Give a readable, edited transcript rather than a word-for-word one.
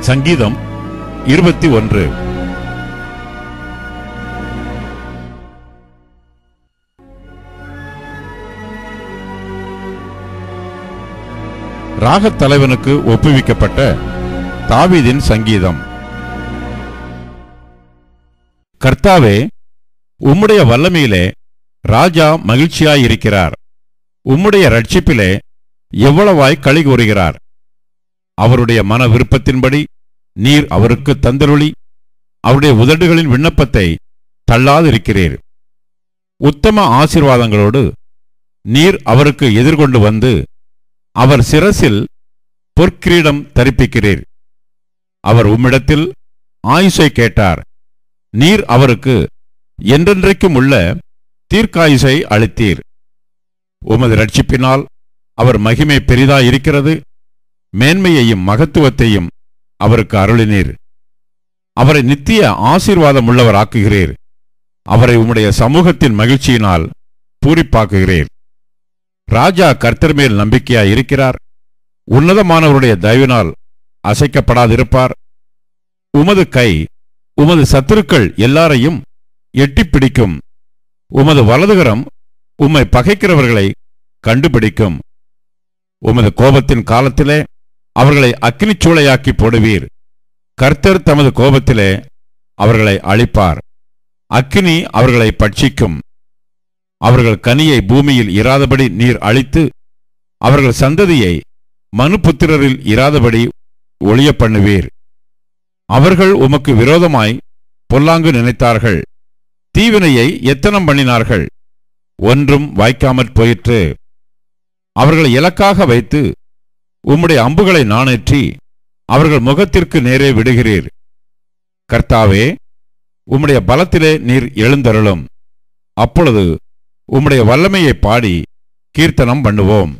சங்கீதம் 21. ராகத் தலைவனுக்கு ஒப்புவிக்கப்பட்ட தாவீதின் சங்கீதம். கர்த்தாவே, உம்முடைய வல்லமையிலே ராஜா மகிழ்ச்சியாயிருக்கிறார். உம்முடைய இரட்சிப்பிலே எவ்வளவாய் களி கூறுகிறார். அவருடைய மன விருப்பத்தின்படி நீர் அவருக்கு தந்தருளி அவருடைய உதடுகளின் விண்ணப்பத்தை தள்ளாதிருக்கிறீர். உத்தம ஆசீர்வாதங்களோடு நீர் அவருக்கு எதிர்கொண்டு வந்து அவர் சிரசில் பொற்கிரீடம் தரிப்பிக்கிறீர். அவர் உம்மிடத்தில் ஆயுசை கேட்டார். நீர் அவருக்கு என்றென்றைக்கும் உள்ள தீர்க்காயுசை அளித்தீர். உமது இரட்சிப்பினால் அவர் மகிமை பெரிதாயிருக்கிறது. மேன்மையையும் மகத்துவத்தையும் அவருக்கு அருளினீர். அவரை நித்திய ஆசீர்வாதமுள்ளவராக்குகிறீர். அவரை உம்முடைய சமூகத்தின் மகிழ்ச்சியினால் பூரிப்பாக்குகிறீர். ராஜா கர்த்தர் மேல் நம்பிக்கையாயிருக்கிறார். உன்னதமானவருடைய தயவினால் அசைக்கப்படாதிருப்பார். உமது கை உமது சத்துருக்கள் எல்லாரையும் எட்டிப்பிடிக்கும். உமது வலதுகரம் உம்மை பகைக்கிறவர்களை கண்டுபிடிக்கும். உமது கோபத்தின் காலத்திலே அவர்களை அக்கினிச் சூளையாக்கி போடுவீர். கர்த்தர் தமது கோபத்திலே அவர்களை அழிப்பார். அக்கினி அவர்களை பட்சிக்கும். அவர்கள் கனியை பூமியில் இராதபடி நீர் அழித்து அவர்கள் சந்ததியை மனுபுத்திரரில் இராதபடி ஒளிய பண்ணுவீர். அவர்கள் உமக்கு விரோதமாய் பொல்லாங்கு நினைத்தார்கள். தீவினையை எத்தனம் பண்ணினார்கள். ஒன்றும் வாய்க்காமற் போயிற்று. அவர்களை இலக்காக வைத்து உம்முடைய அம்புகளை நாணேற்றி அவர்கள் முகத்திற்கு நேரே விடுகிறீர். கர்த்தாவே, உம்முடைய பலத்திலே நீர் எழுந்தருளும். அப்பொழுது உம்முடைய வல்லமையை பாடி கீர்த்தனம் பண்ணுவோம்.